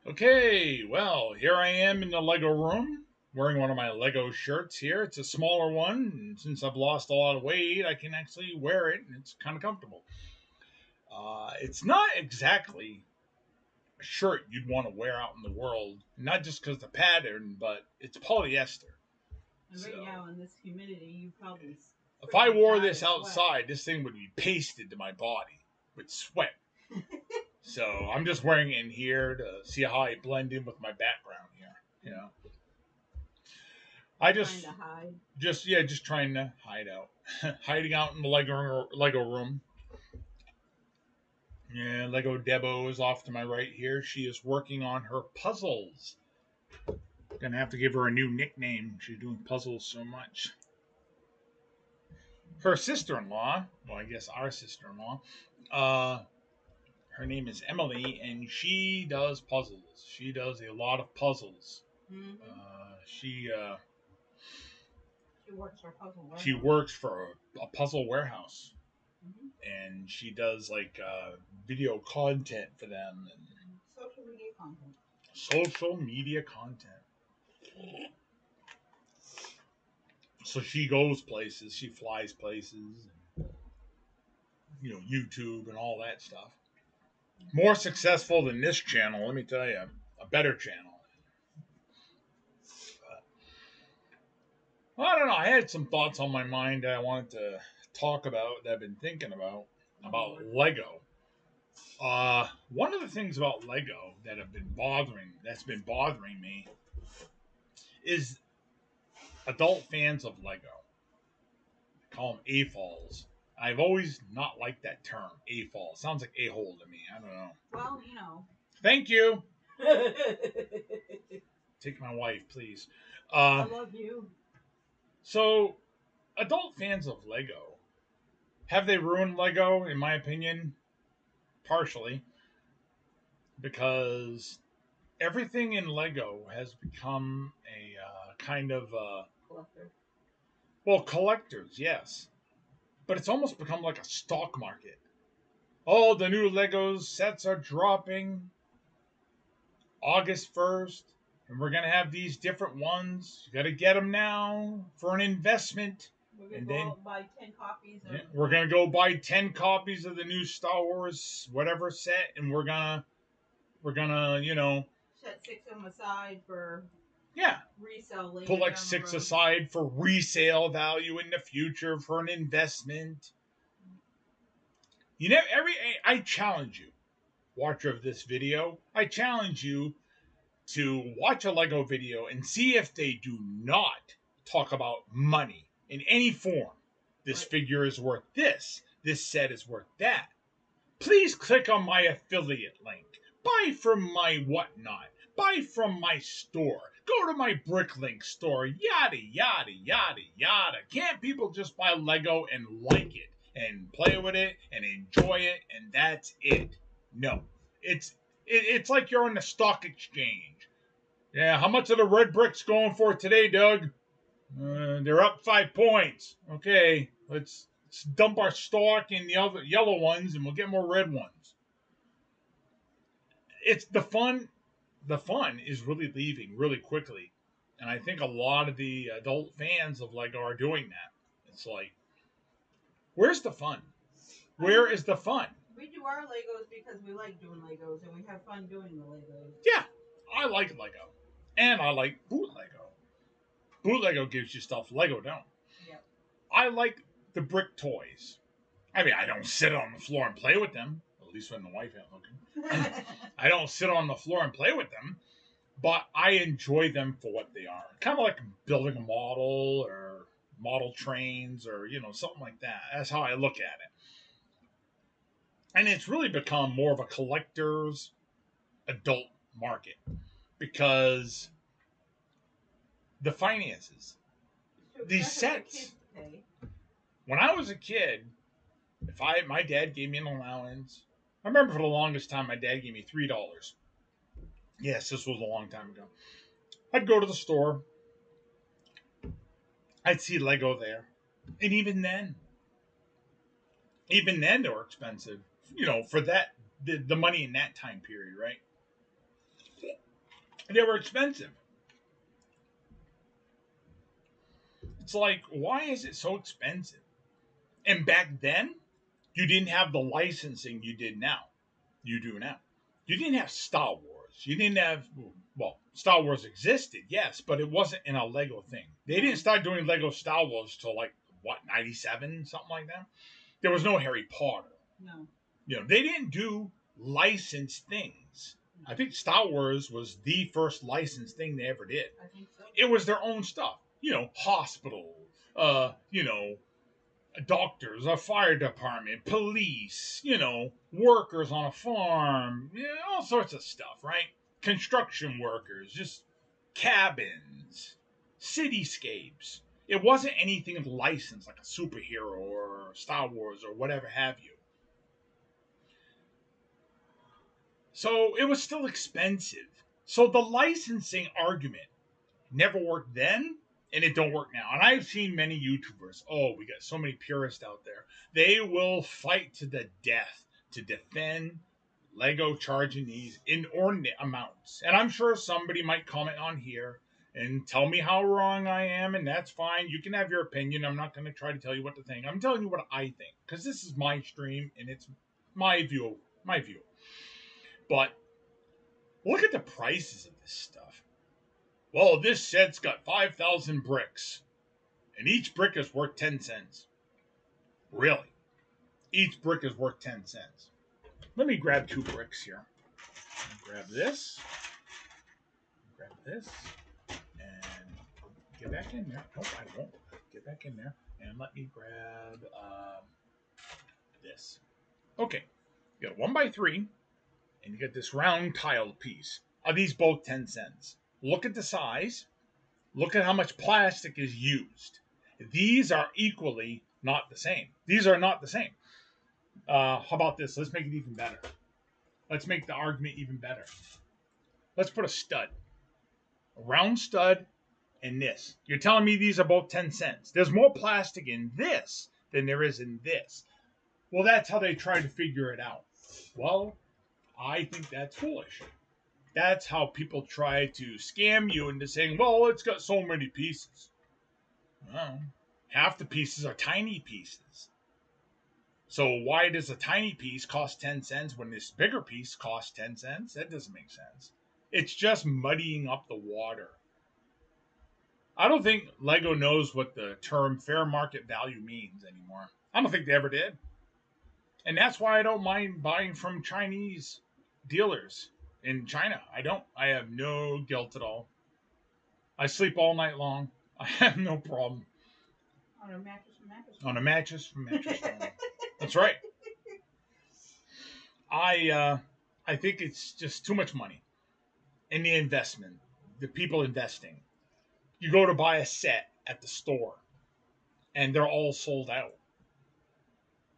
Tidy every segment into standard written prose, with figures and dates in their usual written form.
Okay, well, here I am in the Lego room wearing one of my Lego shirts here. It's a smaller one, and since I've lost a lot of weight, I can actually wear it, and it's kind of comfortable. It's not exactly a shirt you'd want to wear out in the world, not just because the pattern, but it's polyester. And right now in this humidity, you probably If I wore this sweat. outside, this thing would be pasted to my body with sweat. So I'm just wearing it in here to see how I blend in with my background here. You know, I Trying to hide. just trying to hide out, hiding out in the Lego room. Yeah, Lego Debo is off to my right here. She is working on her puzzles. Gonna have to give her a new nickname. She's doing puzzles so much. Her sister-in-law, well, I guess our sister-in-law, uh, her name is Emily, and she does puzzles. She does a lot of puzzles. Mm-hmm. She works for a puzzle warehouse. She works for a puzzle warehouse, and she does like video content for them and social media content. Social media content. So she goes places, she flies places, and, YouTube and all that stuff. More successful than this channel, let me tell you, a better channel. Well, I don't know. I had some thoughts on my mind that I wanted to talk about that I've been thinking about Lego. One of the things about Lego that's been bothering me, is adult fans of Lego. I call them AFOLs. I've always not liked that term, AFOL. It sounds like a-hole to me. I don't know. Well, Thank you. Take my wife, please. I love you. So, adult fans of Lego, have they ruined Lego? In my opinion, partially, because everything in Lego has become a kind of collector. Well, collectors, yes, but it's almost become like a stock market. Oh, the new Legos sets are dropping August 1st, and we're gonna have these different ones. You gotta get them now for an investment. We're gonna go buy 10 copies. We're gonna go buy 10 copies of the new Star Wars whatever set, and we're gonna set 6 of them aside for resale later. Put like 6 aside for resale value in the future for an investment. I challenge you, watcher of this video. I challenge you to watch a Lego video and see if they do not talk about money in any form. This figure is worth this. This set is worth that. Please click on my affiliate link. Buy from my whatnot. Buy from my store. Go to my Bricklink store. Yada, yada, yada, yada. Can't people just buy Lego and like it and play with it and enjoy it and that's it? No. It's like you're on the stock exchange. Yeah, how much are the red bricks going for today, Doug? They're up 5 points. Okay, let's dump our stock in the other yellow ones and we'll get more red ones. It's the fun is really leaving really quickly. And I think a lot of the adult fans of Lego are doing that. It's like, where's the fun? Where is the fun? We do our Legos because we like doing Legos and we have fun doing the Legos. Yeah, I like Lego. And I like boot Lego. Boot Lego gives you stuff Lego don't. Yep. I like the brick toys. I mean, I don't sit on the floor and play with them. At least when the wife ain't looking. I don't sit on the floor and play with them. But I enjoy them for what they are. Kind of like building a model or model trains or, something like that. That's how I look at it. And it's really become more of a collector's adult market because the finances, these sets. When I was a kid, my dad gave me an allowance. I remember for the longest time, my dad gave me $3. Yes, this was a long time ago. I'd go to the store. I'd see Lego there. And even then they were expensive. For that, the money in that time period, right? They were expensive. It's like, why is it so expensive? And back then, you didn't have the licensing you did now. You do now. You didn't have Star Wars. You didn't have, well, Star Wars existed, yes, but it wasn't in a Lego thing. They didn't start doing Lego Star Wars till like, what, 97, something like that? There was no Harry Potter. No. You know, they didn't do licensed things. I think Star Wars was the first licensed thing they ever did. I think so. It was their own stuff. You know, hospital, doctors, a fire department, police, workers on a farm, all sorts of stuff, right? Construction workers, just cabins, cityscapes. It wasn't anything licensed like a superhero or Star Wars or whatever have you. So it was still expensive. So the licensing argument never worked then, and it don't work now. And I've seen many YouTubers. Oh, we got so many purists out there. They will fight to the death to defend Lego charging these inordinate amounts. And I'm sure somebody might comment on here and tell me how wrong I am, and that's fine. You can have your opinion. I'm not going to try to tell you what to think. I'm telling you what I think because this is my stream and it's my view. My view. But look at the prices of this stuff. Well, this set's got 5,000 bricks, and each brick is worth 10 cents. Really? Each brick is worth 10 cents. Let me grab 2 bricks here. Grab this, and get back in there. Nope, I won't. Get back in there, and let me grab this. Okay, you got 1x3, and you get this round tile piece. Are these both 10 cents? Look at the size. Look at how much plastic is used. These are equally not the same. These are not the same. How about this? Let's make it even better. Let's make the argument even better. Let's put a stud. A round stud and this. You're telling me these are both 10 cents. There's more plastic in this than there is in this. Well, that's how they try to figure it out. Well, I think that's foolish. That's how people try to scam you into saying, well, it's got so many pieces. Well, half the pieces are tiny pieces. So why does a tiny piece cost 10 cents when this bigger piece costs 10 cents? That doesn't make sense. It's just muddying up the water. I don't think Lego knows what the term fair market value means anymore. I don't think they ever did. And that's why I don't mind buying from Chinese dealers in China. I don't. I have no guilt at all. I sleep all night long. I have no problem. On a mattress from mattress. On a mattress from mattress. That's right. I think it's just too much money. And the investment. The people investing. You go to buy a set at the store and they're all sold out.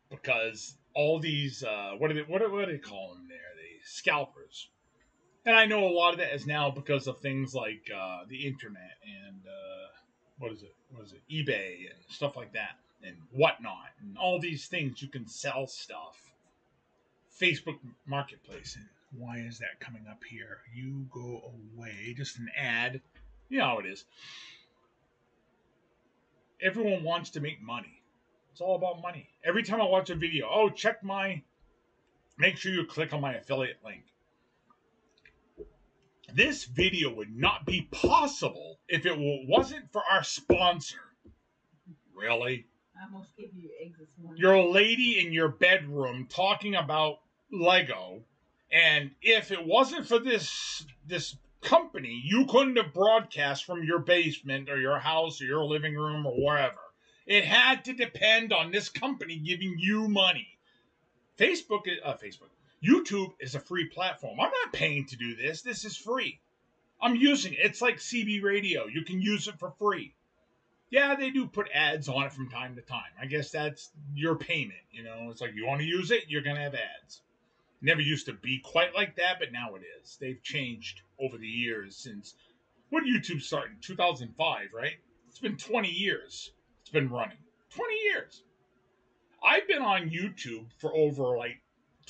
Because all these what do they call them there? The scalpers. And I know a lot of that is now because of things like the internet and what is it, eBay and stuff like that and whatnot and all these things you can sell stuff. Facebook Marketplace. And why is that coming up here? You go away. Just an ad. You know how it is. Everyone wants to make money. It's all about money. Every time I watch a video, make sure you click on my affiliate link. This video would not be possible if it wasn't for our sponsor. Really? I almost gave you eggs this morning. You're a lady in your bedroom talking about Lego, and if it wasn't for this company, you couldn't have broadcast from your basement or your house or your living room or wherever. It had to depend on this company giving you money. YouTube is a free platform. I'm not paying to do this. This is free. I'm using it. It's like CB radio. You can use it for free. Yeah, they do put ads on it from time to time. I guess that's your payment. It's like you want to use it, you're going to have ads. Never used to be quite like that, but now it is. They've changed over the years since when YouTube started in 2005, right? It's been 20 years. It's been running. 20 years. I've been on YouTube for over like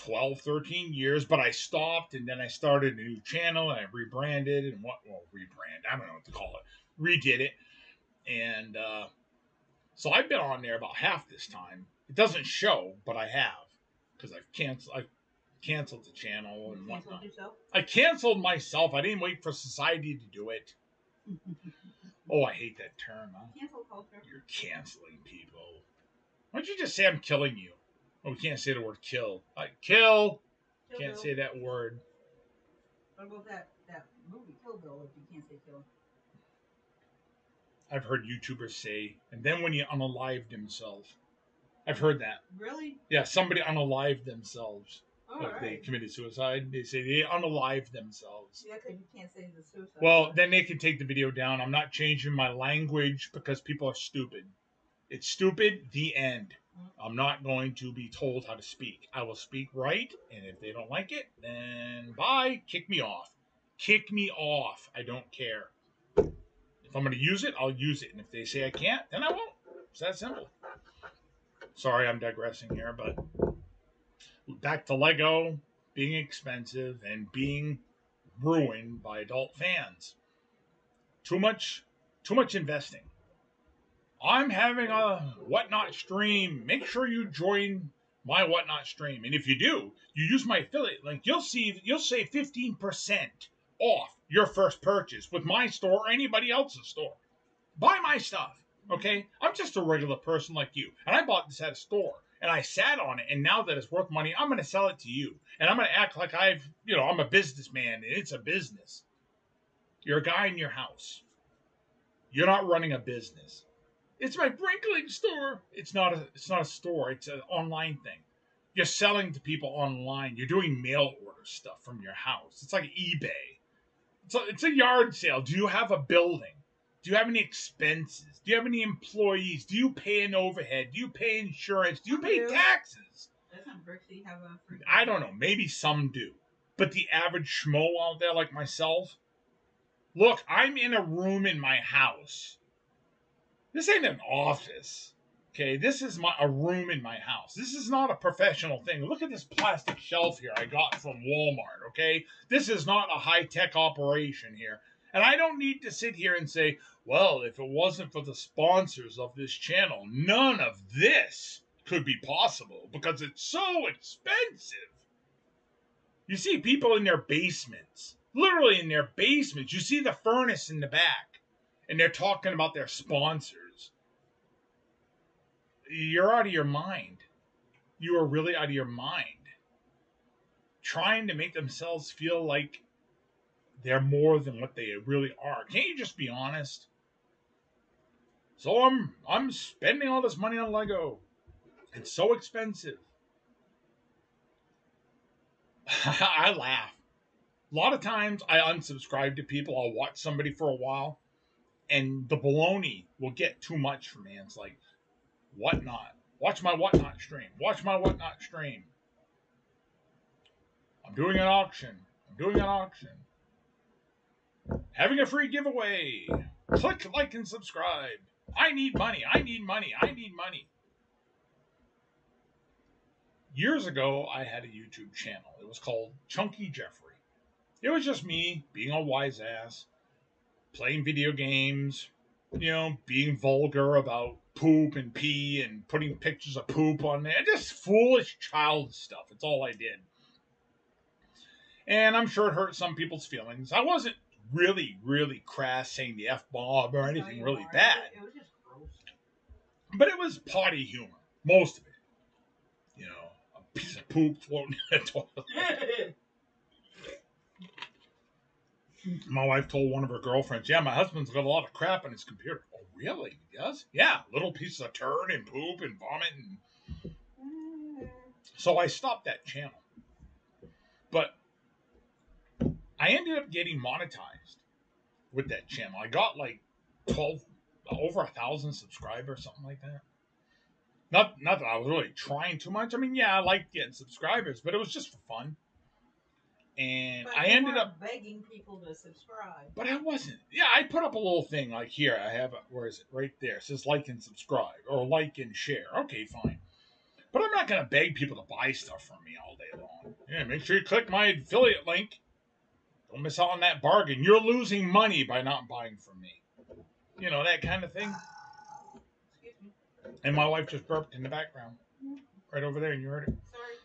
12, 13 years, but I stopped and then I started a new channel and I rebranded and rebrand, I don't know what to call it, redid it. And so I've been on there about half this time. It doesn't show, but I have because I canceled the channel and whatnot. Yourself? I canceled myself. I didn't wait for society to do it. Oh, I hate that term. Huh? Cancel culture. You're canceling people. Why don't you just say I'm killing you? Oh, we can't say the word kill. Kill. Can't say that word. What about that movie Kill Bill if you can't say kill? I've heard YouTubers say, and then when you unalive themselves. I've heard that. Really? Yeah, somebody unalived themselves. All Like right. they committed suicide. They say they unalived themselves. Yeah, because you can't say the suicide. Well, then they can take the video down. I'm not changing my language because people are stupid. It's stupid, the end. I'm not going to be told how to speak. I will speak right, and if they don't like it, then bye. Kick me off. Kick me off. I don't care. If I'm going to use it, I'll use it. And if they say I can't, then I won't. It's that simple. Sorry, I'm digressing here, but back to Lego being expensive and being ruined by adult fans. Too much investing. I'm having a Whatnot stream. Make sure you join my Whatnot stream. And if you do, you use my affiliate link, you'll save 15% off your first purchase with my store or anybody else's store. Buy my stuff, okay? I'm just a regular person like you. And I bought this at a store. And I sat on it, and now that it's worth money, I'm going to sell it to you. And I'm going to act like I'm a businessman, and it's a business. You're a guy in your house. You're not running a business. It's my Brinkling store. It's not a store. It's an online thing. You're selling to people online. You're doing mail order stuff from your house. It's like eBay. It's a yard sale. Do you have a building? Do you have any expenses? Do you have any employees? Do you pay an overhead? Do you pay insurance? Do you pay taxes? Doesn't Brixie have a free? I don't know. Maybe some do. But the average schmo out there like myself, look, I'm in a room in my house. This ain't an office. Okay, this is a room in my house. This is not a professional thing. Look at this plastic shelf here I got from Walmart, okay? This is not a high-tech operation here. And I don't need to sit here and say, well, if it wasn't for the sponsors of this channel, none of this could be possible because it's so expensive. You see people in their basements, literally in their basements. You see the furnace in the back, and they're talking about their sponsors. You're out of your mind. You are really out of your mind. Trying to make themselves feel like they're more than what they really are. Can't you just be honest? So I'm spending all this money on Lego. It's so expensive. I laugh. A lot of times I unsubscribe to people. I'll watch somebody for a while, and the baloney will get too much for me. It's like, Whatnot. Watch my Whatnot stream. Watch my Whatnot stream. I'm doing an auction. Having a free giveaway. Click like and subscribe. I need money. Years ago, I had a YouTube channel. It was called Chunky Jeffrey. It was just me being a wise ass, playing video games, being vulgar about poop and pee and putting pictures of poop on there. Just foolish child stuff. It's all I did. And I'm sure it hurt some people's feelings. I wasn't really, really crass saying the F-bomb or anything really bad. It was just gross. But it was potty humor. Most of it. A piece of poop floating in the toilet. My wife told one of her girlfriends, yeah, my husband's got a lot of crap on his computer. Oh, really? He does? Yeah, little pieces of turd and poop and vomit. So I stopped that channel. But I ended up getting monetized with that channel. I got like over 1,000 subscribers, something like that. Not that I was really trying too much. I mean, yeah, I liked getting subscribers, but it was just for fun. And but I ended up begging people to subscribe. But I wasn't. Yeah, I put up a little thing like here. I have where is it? Right there. It says like and subscribe or like and share. Okay, fine. But I'm not going to beg people to buy stuff from me all day long. Yeah, make sure you click my affiliate link. Don't miss out on that bargain. You're losing money by not buying from me. You know, that kind of thing. Excuse me. And my wife just burped in the background. Right over there, and you heard it. Sorry.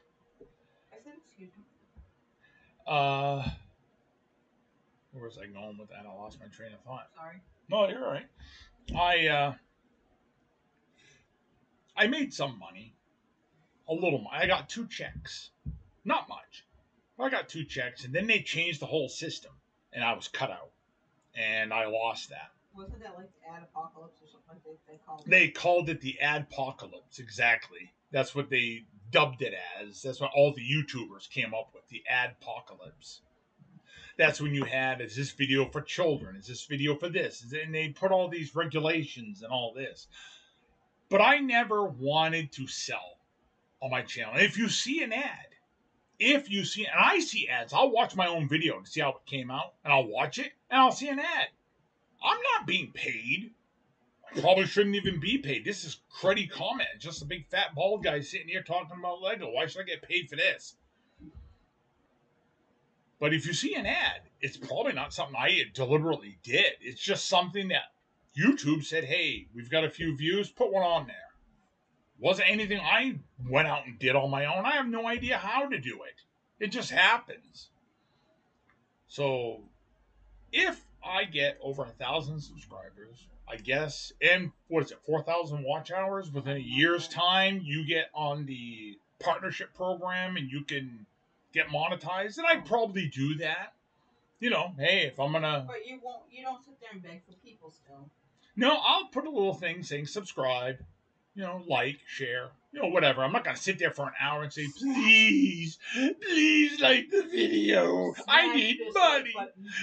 I said excuse me. Where was I going with that? I lost my train of thought. Sorry. No, you're all right. I made some money. A little money. I got 2 checks. Not much. I got 2 checks, and then they changed the whole system, and I was cut out. And I lost that. Wasn't that like the ad apocalypse or something like they called it? They called it the adpocalypse, exactly. That's what they dubbed it as. That's what all the YouTubers came up with, the adpocalypse. That's when you had, is this video for children? Is this video for this? And they put all these regulations and all this. But I never wanted to sell on my channel. If you see an ad, and I see ads, I'll watch my own video to see how it came out, and I'll watch it, and I'll see an ad. I'm not being paid. I probably shouldn't even be paid. This is cruddy comment. Just a big fat bald guy sitting here talking about Lego. Why should I get paid for this? But if you see an ad, it's probably not something I deliberately did. It's just something that YouTube said, hey, we've got a few views, put one on there. Wasn't anything I went out and did on my own. I have no idea how to do it. It just happens. So if I get over 1,000 subscribers, I guess, and 4,000 watch hours within a year's time, you get on the partnership program and you can get monetized. And I'd probably do that. You know, hey, if I'm gonna. But you don't sit there and beg for people still. No, I'll put a little thing saying subscribe. You know, like, share, you know, whatever. I'm not going to sit there for an hour and say, please like the video. I need money.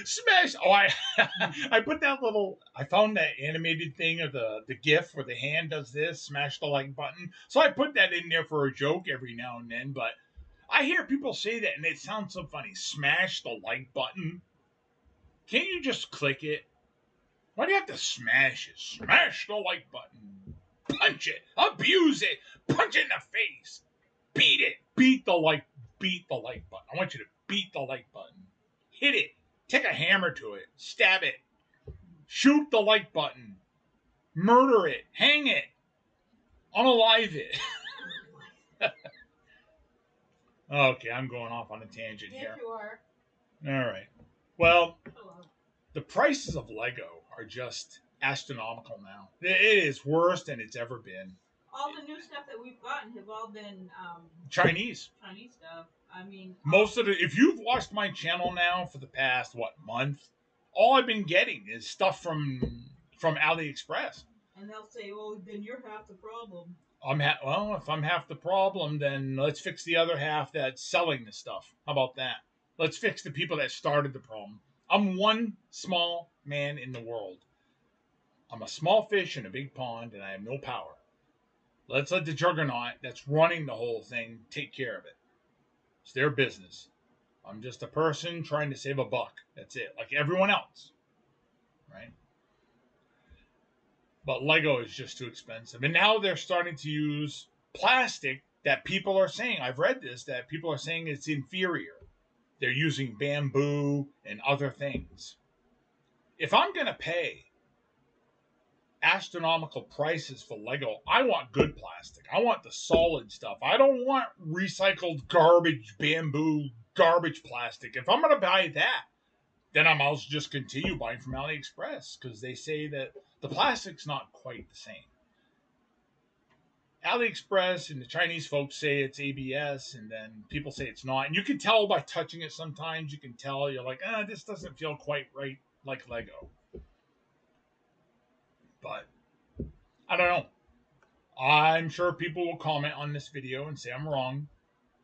Smash. Oh, I put that little, I found that animated thing of the GIF where the hand does this, smash the like button. So I put that in there for a joke every now and then. But I hear people say that and it sounds so funny. Smash the like button. Can't you just click it? Why do you have to smash it? Smash the like button. Punch it, abuse it, punch it in the face, beat it, beat the like button. I want you to beat the like button, hit it, take a hammer to it, stab it, shoot the like button, murder it, hang it, unalive it. Okay, I'm going off on a tangent here. Yes, you are. All right. Well, the prices of Lego are just astronomical now. It is worse than it's ever been. All the new stuff that we've gotten have all been Chinese stuff. I mean, most of it. If you've watched my channel now for the past month, all I've been getting is stuff from AliExpress. And they'll say, "Oh, then you're half the problem." Well, if I'm half the problem, then let's fix the other half that's selling the stuff. How about that? Let's fix the people that started the problem. I'm one small man in the world. I'm a small fish in a big pond, and I have no power. Let's let the juggernaut that's running the whole thing take care of it. It's their business. I'm just a person trying to save a buck. That's it. Like everyone else. Right? But Lego is just too expensive. And now they're starting to use plastic that people are saying, I've read this, that people are saying it's inferior. They're using bamboo and other things. If I'm going to pay astronomical prices for Lego, I want good plastic. I want the solid stuff. I don't want recycled garbage, bamboo, garbage plastic. If I'm going to buy that, then I might just continue buying from AliExpress because they say that the plastic's not quite the same. AliExpress and the Chinese folks say it's ABS, and then people say it's not. And you can tell by touching it sometimes. You can tell. You're like, this doesn't feel quite right like Lego. But I don't know. I'm sure people will comment on this video and say I'm wrong.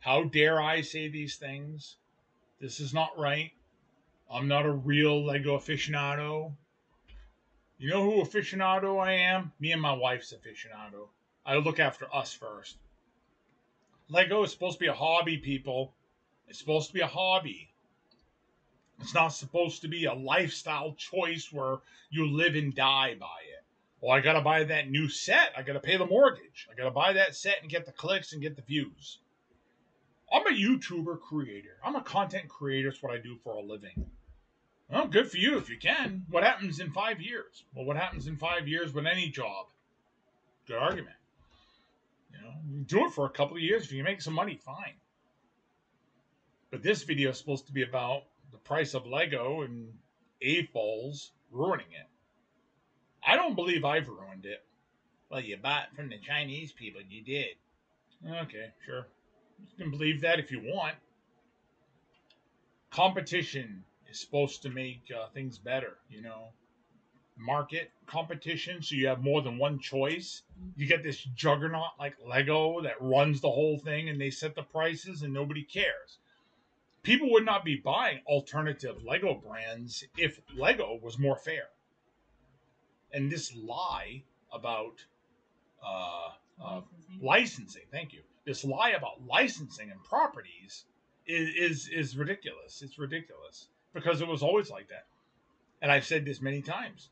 How dare I say these things? This is not right. I'm not a real Lego aficionado. You know who aficionado I am? Me and my wife's aficionado. I look after us first. Lego is supposed to be a hobby, people. It's supposed to be a hobby. It's not supposed to be a lifestyle choice where you live and die by it. Well, I got to buy that new set. I got to pay the mortgage. I got to buy that set and get the clicks and get the views. I'm a YouTuber creator. I'm a content creator. It's what I do for a living. Well, good for you if you can. What happens in 5 years? Well, what happens in 5 years with any job? Good argument. You do it for a couple of years. If you make some money, fine. But this video is supposed to be about the price of Lego and AFOLs ruining it. I don't believe I've ruined it. Well, you bought from the Chinese people. You did. Okay, sure. You can believe that if you want. Competition is supposed to make things better, Market competition, so you have more than one choice. You get this juggernaut like Lego that runs the whole thing, and they set the prices, and nobody cares. People would not be buying alternative Lego brands if Lego was more fair. And this lie about licensing, thank you. This lie about licensing and properties is ridiculous. It's ridiculous because it was always like that. And I've said this many times.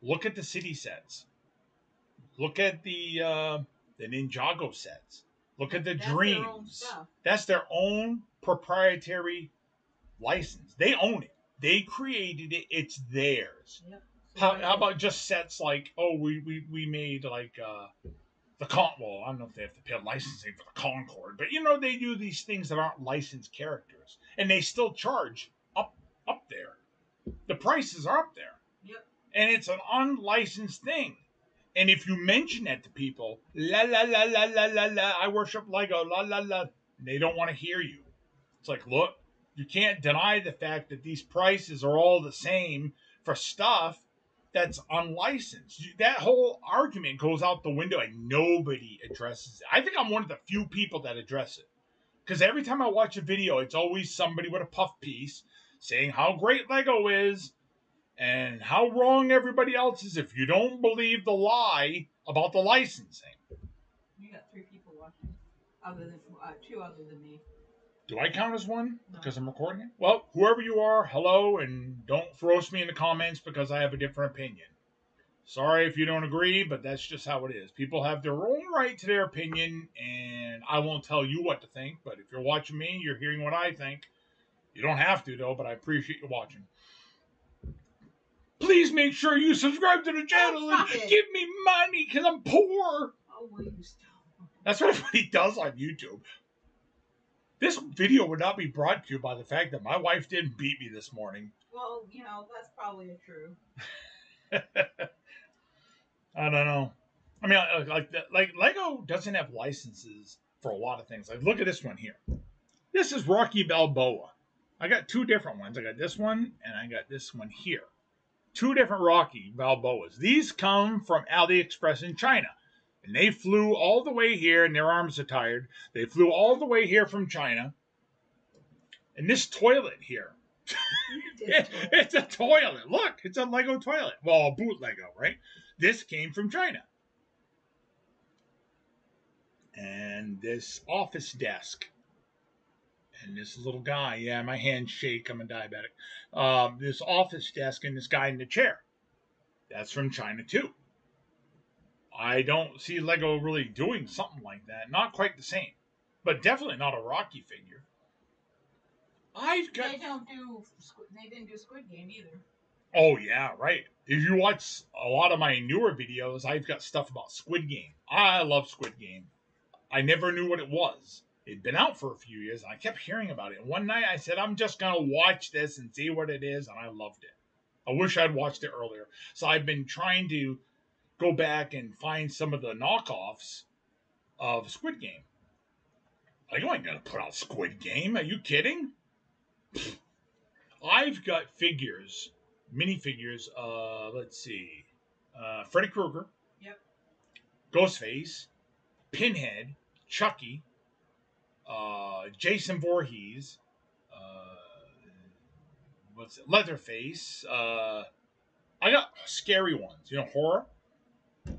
Look at the city sets. Look at the Ninjago sets. Look at the Dreams. That's their own proprietary license. They own it. They created it. It's theirs. Yep. How about just sets like, we made like the well, I don't know if they have to pay licensing for the Concorde, but they do these things that aren't licensed characters, and they still charge up there. The prices are up there. Yep. And it's an unlicensed thing. And if you mention that to people, la la la la la la la, I worship Lego, la la la, they don't want to hear you. It's like, look, you can't deny the fact that these prices are all the same for stuff that's unlicensed. That whole argument goes out the window and nobody addresses it. I think I'm one of the few people that address it. Because every time I watch a video, it's always somebody with a puff piece saying how great Lego is and how wrong everybody else is if you don't believe the lie about the licensing. You got 3 people watching, other than 2 other than me. Do I count as one No. because I'm recording it? Well, whoever you are, hello, and don't roast me in the comments because I have a different opinion. Sorry if you don't agree, but that's just how it is. People have their own right to their opinion, and I won't tell you what to think, but if you're watching me, you're hearing what I think. You don't have to, though, but I appreciate you watching. Please make sure you subscribe to the channel and give me money because I'm poor. Oh, will you stop? That's what everybody does on YouTube. This video would not be brought to you by the fact that my wife didn't beat me this morning. Well, that's probably true. I don't know. I mean, like Lego doesn't have licenses for a lot of things. Like, look at this one here. This is Rocky Balboa. I got 2 different ones. I got this one and I got this one here. 2 different Rocky Balboas. These come from AliExpress in China. And they flew all the way here, and their arms are tired. They flew all the way here from China. And this toilet here. It's a toilet. Look, it's a Lego toilet. Well, a boot Lego, right? This came from China. And this office desk. And this little guy. Yeah, my hands shake. I'm a diabetic. This office desk and this guy in the chair. That's from China, too. I don't see Lego really doing something like that. Not quite the same. But definitely not a Rocky figure. They didn't do Squid Game either. Oh, yeah, right. If you watch a lot of my newer videos, I've got stuff about Squid Game. I love Squid Game. I never knew what it was. It'd been out for a few years, and I kept hearing about it. And one night I said, I'm just going to watch this and see what it is, and I loved it. I wish I'd watched it earlier. So I've been trying to go back and find some of the knockoffs of Squid Game. Like, you ain't going to put out Squid Game. Are you kidding? I've got figures, minifigures, let's see, Freddy Krueger. Yep. Ghostface, Pinhead, Chucky, Jason Voorhees, Leatherface. I got scary ones, horror.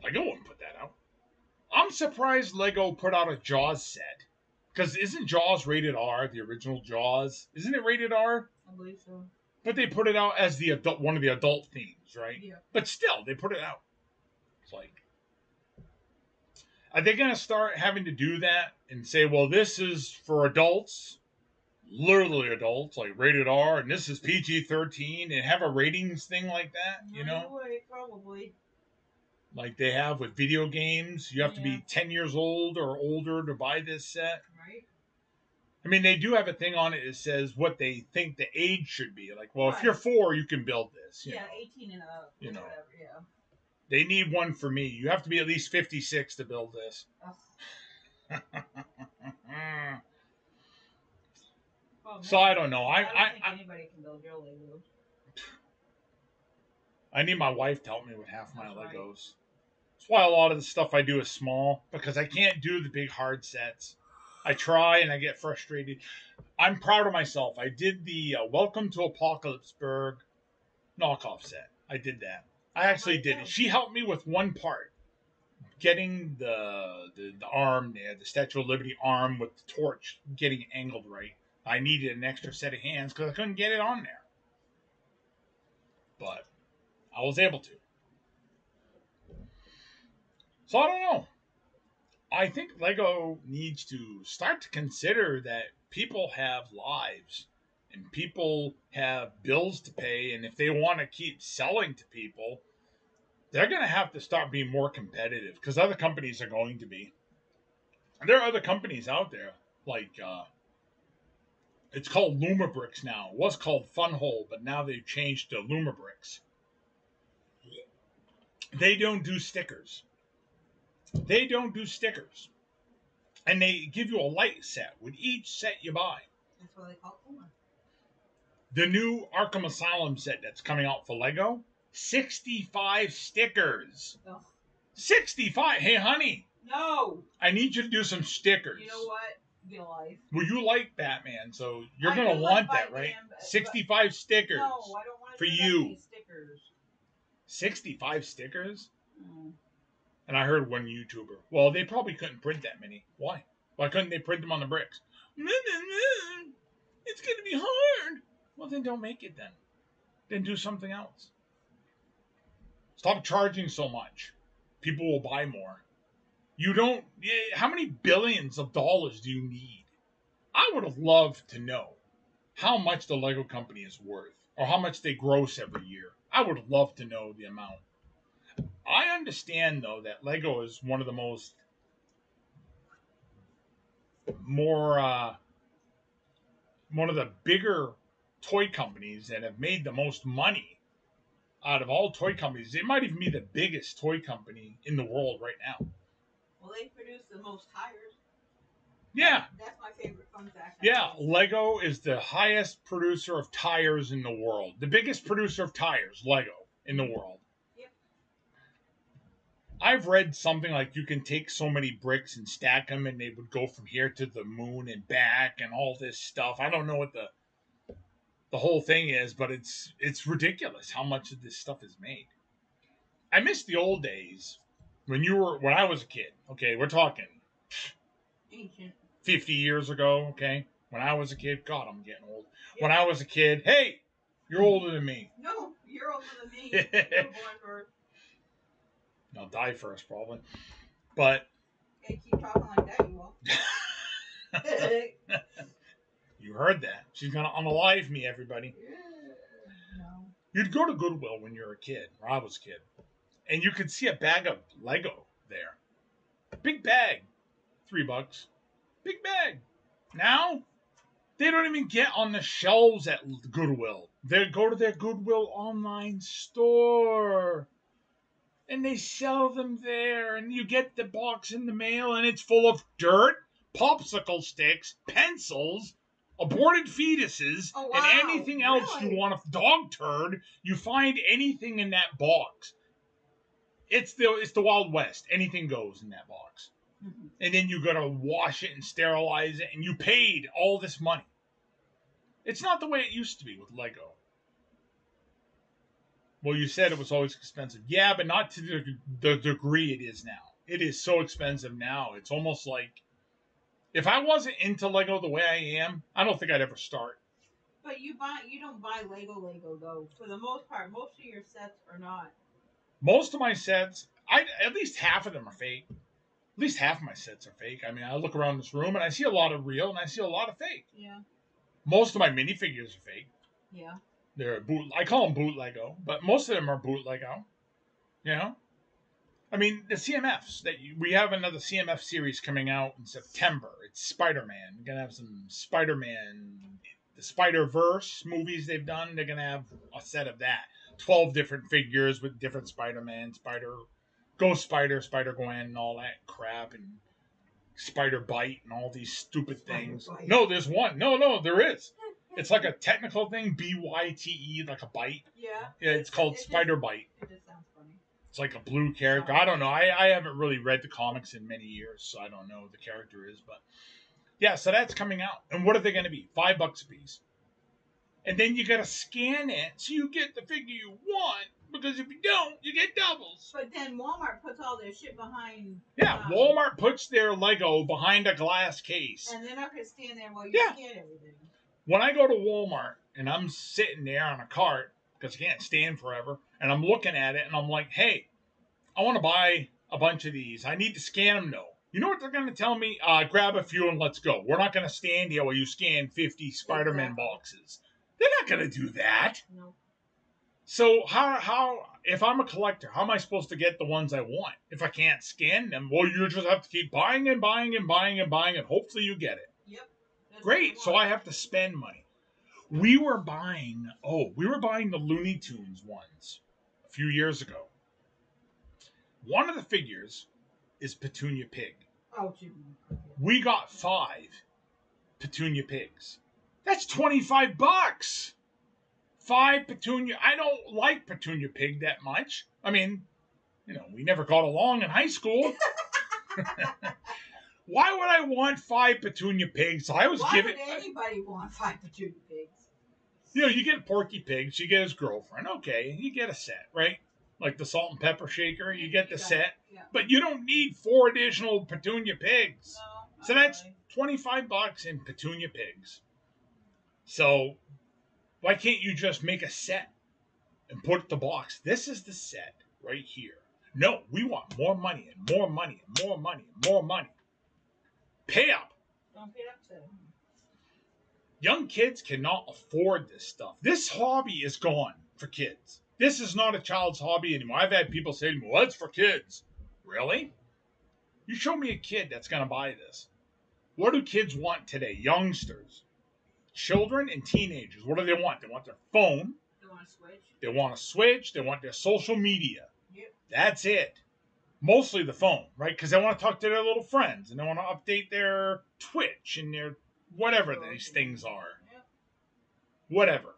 Lego wouldn't put that out. I'm surprised Lego put out a Jaws set. Because isn't Jaws rated R, the original Jaws? Isn't it rated R? I believe so. But they put it out as one of the adult themes, right? Yeah. But still, they put it out. It's like, are they going to start having to do that and say, well, this is for adults, literally adults, like rated R, and this is PG-13, and have a ratings thing like that, you know? Way, probably. Like they have with video games. You have to be 10 years old or older to buy this set. Right. I mean, they do have a thing on it that says what they think the age should be. Like, well, if Right. you're 4, you can build this. You know. 18 and up. You know. Whatever, yeah. They need one for me. You have to be at least 56 to build this. Well, So I don't know. I don't think anybody can build your Legos. I need my wife to help me with half my That's Legos. right. That's why a lot of the stuff I do is small, because I can't do the big hard sets. I try and I get frustrated. I'm proud of myself. I did the Welcome to Apocalypseburg knockoff set. I did that. I actually did it. She helped me with one part, getting the arm there, the Statue of Liberty arm with the torch, getting it angled right. I needed an extra set of hands because I couldn't get it on there. But I was able to. So I don't know. I think Lego needs to start to consider that people have lives and people have bills to pay, and if they want to keep selling to people, they're going to have to start being more competitive because other companies are going to be. And there are other companies out there like it's called Lumabricks now. It was called Funhole, but now they've changed to Lumabricks. They don't do stickers. They don't do stickers. And they give you a light set with each set you buy. That's what they call it. The new Arkham Asylum set that's coming out for Lego, 65 stickers. Ugh. 65? Hey, honey. No. I need you to do some stickers. You know what? Get a life. Well, you like Batman, so you're going to want that, right? 65 stickers. No, I don't want to for do you. Stickers. 65 stickers? Mm. And I heard one YouTuber, well, they probably couldn't print that many. Why? Why couldn't they print them on the bricks? It's going to be hard. Well, then don't make it then. Then do something else. Stop charging so much. People will buy more. You don't... How many billions of dollars do you need? I would have loved to know how much the Lego company is worth or how much they gross every year. I would have loved to know the amount. I understand, though, that Lego is one of the one of the bigger toy companies that have made the most money out of all toy companies. It might even be the biggest toy company in the world right now. Well, they produce the most tires. Yeah. That's my favorite fun fact. Yeah, Lego is the highest producer of tires in the world. The biggest producer of tires, Lego, in the world. Yep. I've read something like you can take so many bricks and stack them and they would go from here to the moon and back and all this stuff. I don't know what the whole thing is, but it's ridiculous how much of this stuff is made. I miss the old days when I was a kid. Okay, we're talking ancient 50 years ago, okay? When I was a kid, God, I'm getting old. Yep. When I was a kid, hey, you're older than me. No, you're older than me. You're born first. I'll die first, probably. But hey, keep talking like that, you will. You heard that. She's gonna unalive me, everybody. No. You'd go to Goodwill when you were a kid, or I was a kid, and you could see a bag of Lego there. Big bag. $3. Big bag. Now, they don't even get on the shelves at Goodwill. They go to their Goodwill online store. And they sell them there. And you get the box in the mail, and it's full of dirt, popsicle sticks, pencils, aborted fetuses, oh, wow. and anything else you want. A dog turd, you find anything in that box. It's the Wild West. Anything goes in that box. Mm-hmm. And then you got to wash it and sterilize it, and you paid all this money. It's not the way it used to be with Lego. Well, you said it was always expensive. Yeah, but not to the degree it is now. It is so expensive now. It's almost like, if I wasn't into Lego the way I am, I don't think I'd ever start. But you don't buy Lego though. For the most part, most of your sets are not. Most of my sets, at least half of them are fake. At least half of my sets are fake. I mean, I look around this room and I see a lot of real and I see a lot of fake. Yeah. Most of my minifigures are fake. Yeah. They're I call them boot Lego, but most of them are boot Lego. You know, I mean the CMFs we have another CMF series coming out in September. It's Spider-Man. We're gonna have some Spider-Man, the Spider-Verse movies they've done. They're gonna have a set of that. 12 different figures with different Spider-Man, Ghost Spider, Spider-Gwen, and all that crap, and Spider Bite, and all these stupid things. Spider-Bite. No, there's one. No, there is. It's like a technical thing, BYTE, like a bite. Yeah. Yeah, it's called Spider Bite. It just sounds funny. It's like a blue character. I don't know. I haven't really read the comics in many years, so I don't know what the character is. But yeah, so that's coming out. And what are they going to be? $5 a piece. And then you got to scan it so you get the figure you want. Because if you don't, you get doubles. But then Walmart puts all their shit behind. Yeah, Walmart puts their Lego behind a glass case. And they're not going to stand there while you scan everything. When I go to Walmart and I'm sitting there on a cart, because I can't stand forever, and I'm looking at it and I'm like, hey, I want to buy a bunch of these. I need to scan them, though. You know what they're going to tell me? Grab a few and let's go. We're not going to stand here while you scan 50 Spider-Man boxes. They're not going to do that. No. So how if I'm a collector, how am I supposed to get the ones I want if I can't scan them? Well, you just have to keep buying and buying and buying and buying, and hopefully you get it. Yep. Great. So I have to spend money. We were buying the Looney Tunes ones a few years ago. One of the figures is Petunia Pig. Oh, we got 5 Petunia Pigs. That's $25. 5 Petunia. I don't like Petunia Pig that much. I mean, we never got along in high school. Why would I want 5 Petunia Pigs? Why would anybody want 5 Petunia Pigs? You get Porky Pigs, you get his girlfriend. Okay, you get a set, right? Like the salt and pepper shaker, you get the set. Yeah. But you don't need 4 additional Petunia Pigs. No, so that's $25 in Petunia Pigs. So why can't you just make a set and put the box? This is the set right here. No, we want more money and more money and more money and more money. Pay up. Don't get upset. Young kids cannot afford this stuff. This hobby is gone for kids. This is not a child's hobby anymore. I've had people say to me, well, it's for kids. Really? You show me a kid that's going to buy this. What do kids want today? Youngsters. Children and teenagers. What do they want? They want their phone. They want a Switch. They want a Switch. They want their social media. Yep. That's it. Mostly the phone, right? Because they want to talk to their little friends and they want to update their Twitch and their whatever these things are. Yep. Whatever.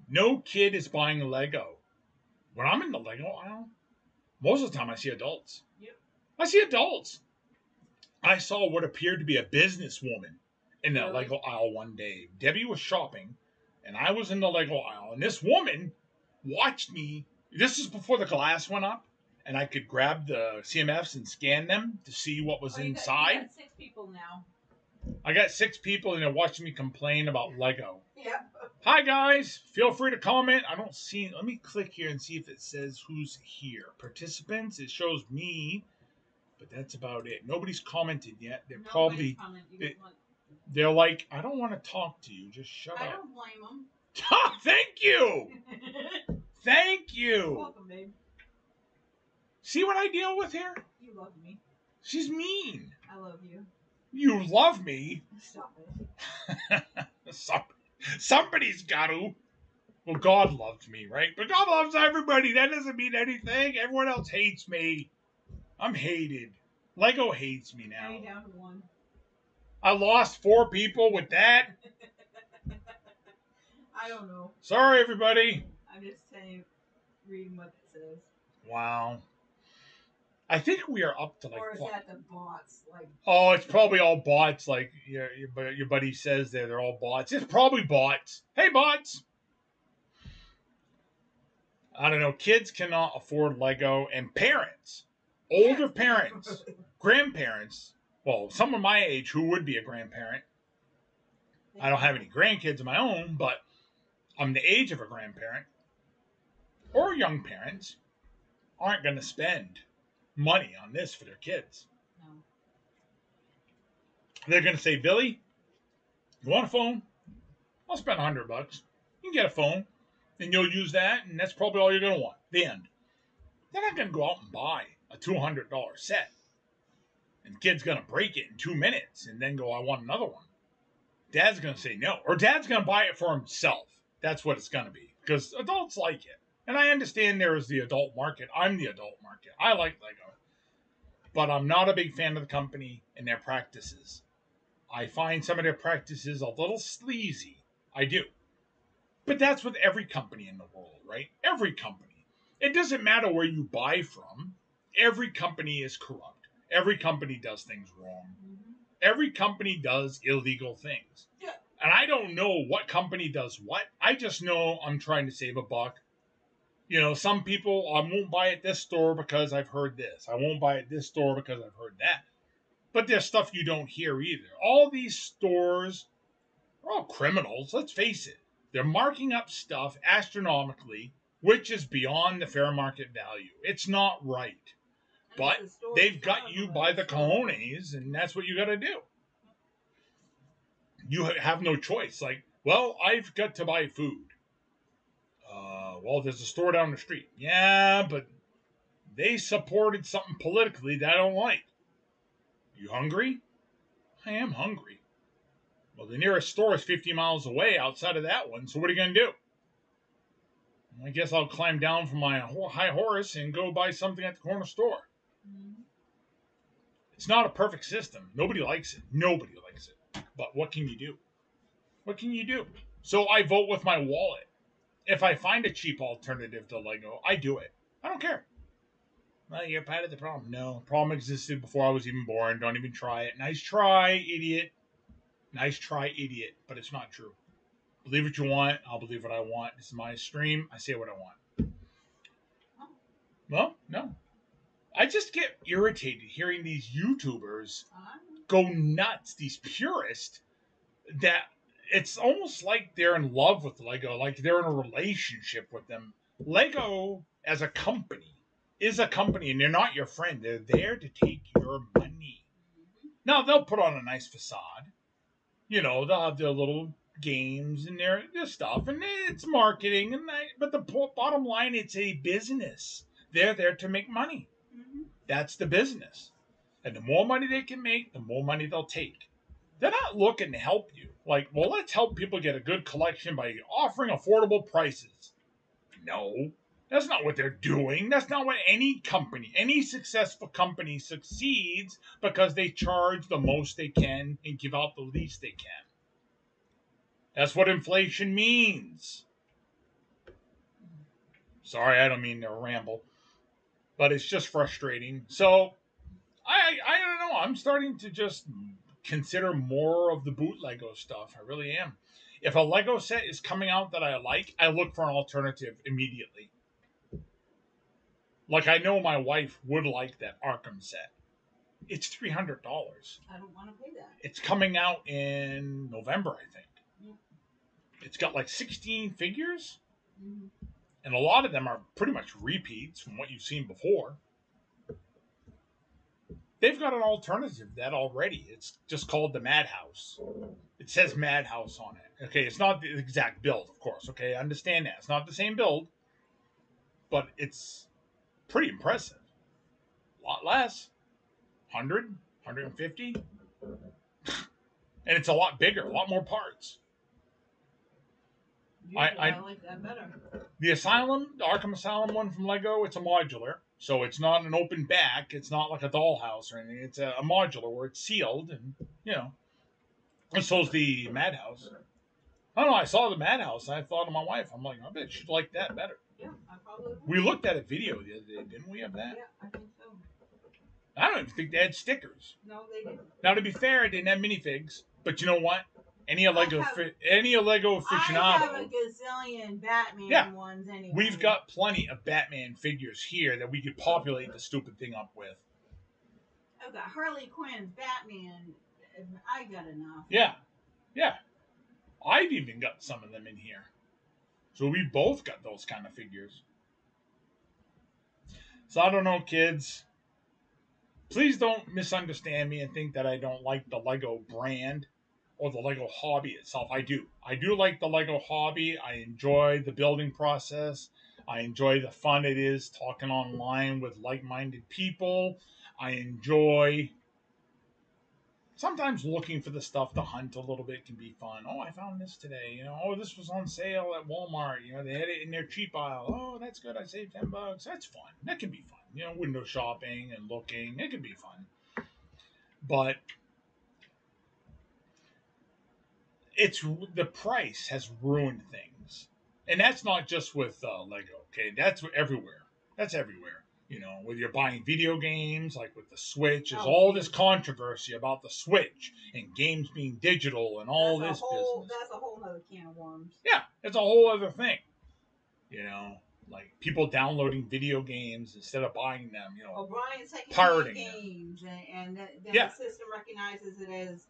No kid is buying Lego. When I'm in the Lego aisle, most of the time I see adults. Yep. I see adults. I saw what appeared to be a businesswoman in the Lego aisle one day. Debbie was shopping, and I was in the Lego aisle, and this woman watched me. This is before the glass went up, and I could grab the CMFs and scan them to see what was inside. You got 6 people now. I got 6 people, and they're watching me complain about Lego. Yep. Hi, guys. Feel free to comment. I don't see... Let me click here and see if it says who's here. Participants, it shows me, but that's about it. Nobody's commented yet. They're probably... They're like, I don't want to talk to you. Just shut up. I don't blame them. Thank you. Thank you. You're welcome, babe. See what I deal with here? You love me. She's mean. I love you. You love me? Stop it. Somebody's got to. Well, God loves me, right? But God loves everybody. That doesn't mean anything. Everyone else hates me. I'm hated. Lego hates me now. Now you're down to 1. I lost 4 people with that. I don't know. Sorry, everybody. I'm just saying, reading what it says. Wow. I think we are up to like... Or is that the bots? Oh, it's probably all bots. Like your buddy says they're all bots. It's probably bots. Hey, bots. I don't know. Kids cannot afford Lego, and parents, older parents, grandparents, well, someone my age who would be a grandparent. I don't have any grandkids of my own, but I'm the age of a grandparent or young parents. aren't going to spend money on this for their kids. No. They're going to say, Billy, you want a phone? I'll spend $100. You can get a phone, and you'll use that, and that's probably all you're going to want. The end. They're not going to go out and buy a $200 set. And kid's going to break it in 2 minutes and then go, I want another one. Dad's going to say no. Or dad's going to buy it for himself. That's what it's going to be. Because adults like it. And I understand there is the adult market. I'm the adult market. I like Lego. But I'm not a big fan of the company and their practices. I find some of their practices a little sleazy. I do. But that's with every company in the world, right? Every company. It doesn't matter where you buy from. Every company is corrupt. Every company does things wrong. Mm-hmm. Every company does illegal things. Yeah. And I don't know what company does what. I just know I'm trying to save a buck. You know, some people, I won't buy at this store because I've heard this. I won't buy at this store because I've heard that. But there's stuff you don't hear either. All these stores are all criminals, let's face it. They're marking up stuff astronomically, which is beyond the fair market value. It's not right. But they've got you by the cojones, and that's what you got to do. You have no choice. Like, well, I've got to buy food. Well, there's a store down the street. Yeah, but they supported something politically that I don't like. You hungry? I am hungry. Well, the nearest store is 50 miles away outside of that one, so what are you going to do? I guess I'll climb down from my high horse and go buy something at the corner store. Mm-hmm. It's not a perfect system. Nobody likes it. Nobody likes it. But what can you do? What can you do? So I vote with my wallet. If I find a cheap alternative to Lego, I do it. I don't care. Well, you're part of the problem. No, the problem existed before I was even born. Don't even try it. Nice try, idiot. Nice try, idiot. But it's not true. Believe what you want. I'll believe what I want. This is my stream. I say what I want. Well, no. I just get irritated hearing these YouTubers go nuts, these purists, that it's almost like they're in love with Lego, like they're in a relationship with them. Lego, as a company, is a company, and they're not your friend. They're there to take your money. Now, they'll put on a nice facade. You know, they'll have their little games and their stuff, and it's marketing. But the bottom line, it's a business. They're there to make money. Mm-hmm. That's the business. And the more money they can make, the more money they'll take. They're not looking to help you. Like, well, let's help people get a good collection by offering affordable prices. No, that's not what they're doing. That's not what any company, any successful company succeeds because they charge the most they can and give out the least they can. That's what inflation means. Sorry, I don't mean to ramble. But it's just frustrating. So, I don't know. I'm starting to just consider more of the boot Lego stuff. I really am. If a Lego set is coming out that I like, I look for an alternative immediately. Like, I know my wife would like that Arkham set. It's $300. I don't want to pay that. It's coming out in November, I think. Yep. It's got like 16 figures. Mm-hmm. And a lot of them are pretty much repeats from what you've seen before. They've got an alternative to that already. It's just called the Madhouse. It says Madhouse on it. Okay, it's not the exact build, of course. Okay, I understand that. It's not the same build. But it's pretty impressive. A lot less. 100, 150. And it's a lot bigger, a lot more parts. I like that better. The Arkham Asylum one from Lego, it's a modular. So it's not an open back. It's not like a dollhouse or anything. It's a modular where it's sealed. And, you know. And so's the Madhouse. I don't know. I saw the Madhouse. And I thought of my wife. I'm like, I bet she'd like that better. Yeah, I probably would. We looked at a video the other day, didn't we, of that? Yeah, I think so. I don't even think they had stickers. No, they didn't. Now, to be fair, it didn't have minifigs. But you know what? Any Lego aficionado. I have a gazillion Batman ones anyway. We've got plenty of Batman figures here that we could populate the stupid thing up with. I've got Harley Quinn's Batman. I got enough. Yeah. I've even got some of them in here. So we both got those kind of figures. So I don't know, kids. Please don't misunderstand me and think that I don't like the Lego brand or the Lego hobby itself. I do. I do like the Lego hobby. I enjoy the building process. I enjoy the fun it is talking online with like minded people. I enjoy sometimes looking for the stuff to hunt a little bit can be fun. Oh, I found this today. Oh, this was on sale at Walmart. They had it in their cheap aisle. Oh, that's good. I saved $10. That's fun. That can be fun. Window shopping and looking. It can be fun. But it's the price has ruined things, and that's not just with Lego. Okay, that's everywhere. That's everywhere. Whether you're buying video games, like with the Switch, there's all this controversy about the Switch and games being digital and all this business. That's a whole other can of worms. Yeah, it's a whole other thing. Like people downloading video games instead of buying them. Buying pirating games, and then the system recognizes it as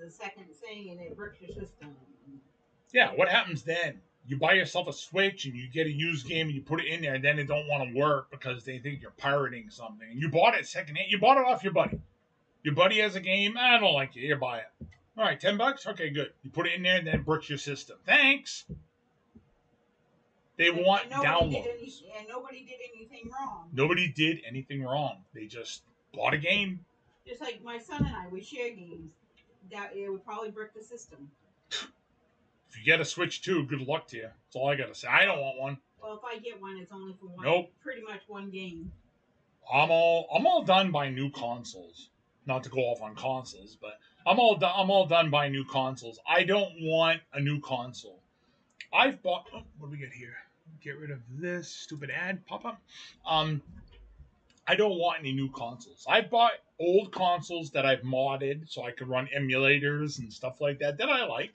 a second thing, and it bricks your system. Yeah, what happens then? You buy yourself a Switch and you get a used game and you put it in there, and then it don't want to work because they think you're pirating something. And you bought it secondhand. You bought it off your buddy. Your buddy has a game. I don't like it. Here, buy it. All right, $10. Okay, good. You put it in there, and then it bricks your system. Thanks. They want downloads. And nobody did anything wrong. Nobody did anything wrong. They just bought a game. Just like my son and I, we share games. That it would probably brick the system. If you get a Switch 2, good luck to you. That's all I gotta say. I don't want one. Well, if I get one, it's only for one. Nope. Pretty much one game. I'm all done buying new consoles. Not to go off on consoles, but I'm all done buying new consoles. I don't want a new console. I've bought. Oh, what do we get here? Get rid of this stupid ad pop up. I don't want any new consoles. I've bought old consoles that I've modded so I can run emulators and stuff like that I like.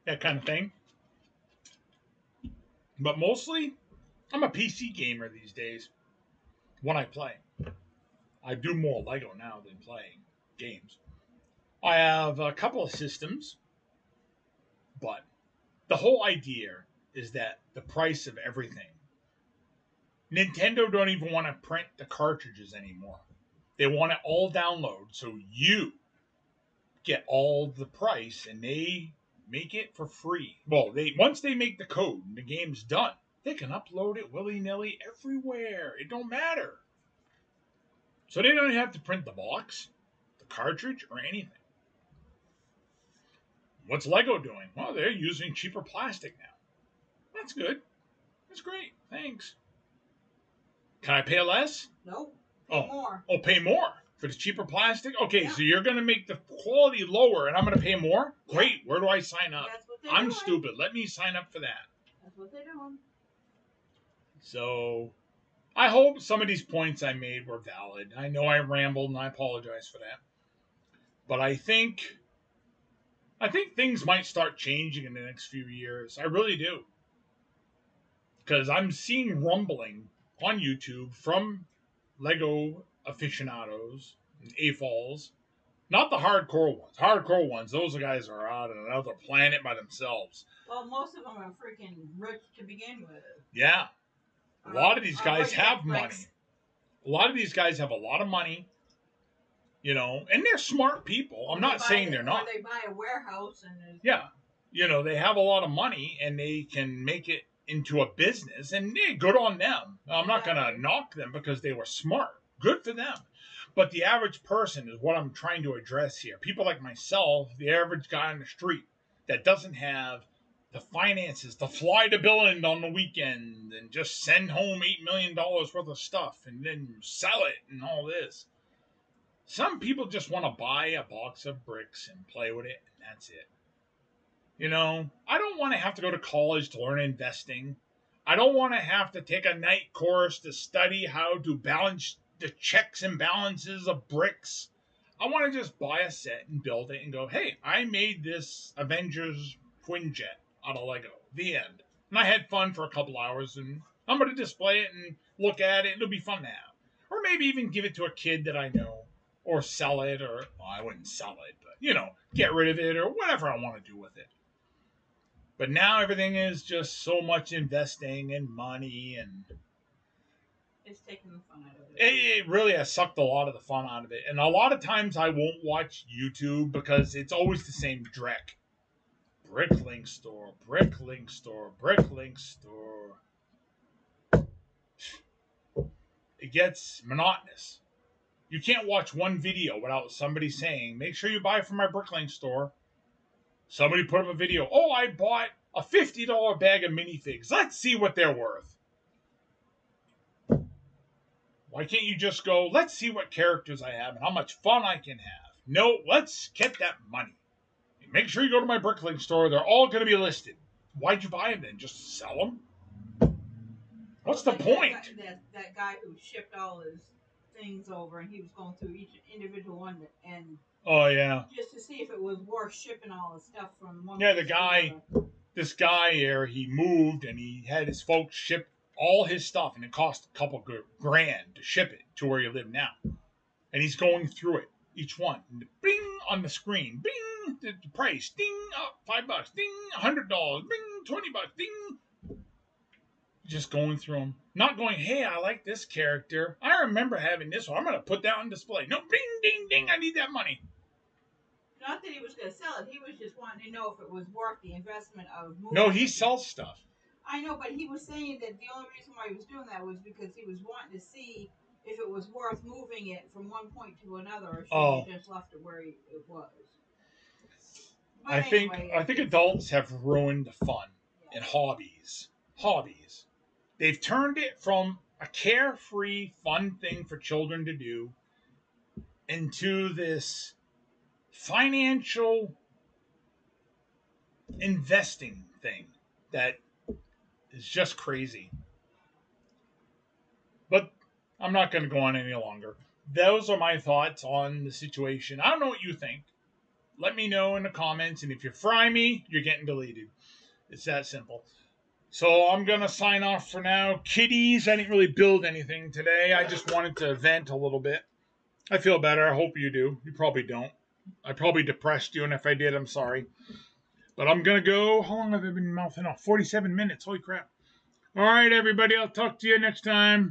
That kind of thing. But mostly, I'm a PC gamer these days when I play. I do more Lego now than playing games. I have a couple of systems, but the whole idea is that the price of everything. Nintendo don't even want to print the cartridges anymore. They want it all download, so you get all the price, and they make it for free. Well, once they make the code and the game's done, they can upload it willy-nilly everywhere. It don't matter. So they don't have to print the box, the cartridge, or anything. What's Lego doing? Well, they're using cheaper plastic now. That's good. That's great. Thanks. Can I pay less? Nope. Pay more. Oh, pay more for the cheaper plastic? Okay, so you're going to make the quality lower and I'm going to pay more? Yeah. Great. Where do I sign up? That's what they're I'm doing. Stupid. Let me sign up for that. That's what they're doing. So, I hope some of these points I made were valid. I know I rambled and I apologize for that. But I think things might start changing in the next few years. I really do. Because I'm seeing rumbling on YouTube from Lego aficionados and AFOLs. Not the hardcore ones. Hardcore ones, those guys are out on another planet by themselves. Well, most of them are freaking rich to begin with. Yeah. A lot of these guys have money. A lot of these guys have a lot of money. And they're smart people. I'm not saying they're not. Or they buy a warehouse and... Yeah. They have a lot of money and they can make it into a business, and good on them. I'm not going to knock them because they were smart. Good for them. But the average person is what I'm trying to address here. People like myself, the average guy on the street that doesn't have the finances to fly to Billund on the weekend and just send home $8 million worth of stuff and then sell it and all this. Some people just want to buy a box of bricks and play with it, and that's it. I don't want to have to go to college to learn investing. I don't want to have to take a night course to study how to balance the checks and balances of bricks. I want to just buy a set and build it and go, hey, I made this Avengers Quinjet out of Lego. The end. And I had fun for a couple hours, and I'm going to display it and look at it. It'll be fun to have. Or maybe even give it to a kid that I know. Or sell it, or, well, I wouldn't sell it, but, get rid of it, or whatever I want to do with it. But now everything is just so much investing and money, and it's taking the fun out of it. It really has sucked a lot of the fun out of it. And a lot of times I won't watch YouTube because it's always the same dreck. Bricklink store, Bricklink store, Bricklink store. It gets monotonous. You can't watch one video without somebody saying, make sure you buy from my Bricklink store. Somebody put up a video, oh, I bought a $50 bag of minifigs. Let's see what they're worth. Why can't you just go, let's see what characters I have and how much fun I can have? No, let's get that money. Make sure you go to my Bricklink store. They're all going to be listed. Why'd you buy them then? Just sell them? What's the point? That guy who shipped all his things over, and he was going through each individual one and oh yeah, just to see if it was worth shipping all his stuff from one. Yeah, this guy here, he moved and he had his folks ship all his stuff, and it cost a couple grand to ship it to where you live now. And he's going through it, each one, and bing on the screen, bing the price, ding up $5, ding $100, bing $20, ding. Just going through them, not going, hey, I like this character. I remember having this one. I'm going to put that on display. No, bing, ding, ding. I need that money. Not that he was going to sell it. He was just wanting to know if it was worth the investment of moving. No, he sells stuff. I know, but he was saying that the only reason why he was doing that was because he was wanting to see if it was worth moving it from one point to another, or should he just left it where it was. But I think adults have ruined the fun in hobbies. They've turned it from a carefree, fun thing for children to do into this financial investing thing that is just crazy. But I'm not going to go on any longer. Those are my thoughts on the situation. I don't know what you think. Let me know in the comments, and if you fry me, you're getting deleted. It's that simple. So I'm going to sign off for now. Kitties, I didn't really build anything today. I just wanted to vent a little bit. I feel better. I hope you do. You probably don't. I probably depressed you, and if I did, I'm sorry. But I'm going to go. How long have I been mouthing off? 47 minutes. Holy crap. All right, everybody. I'll talk to you next time.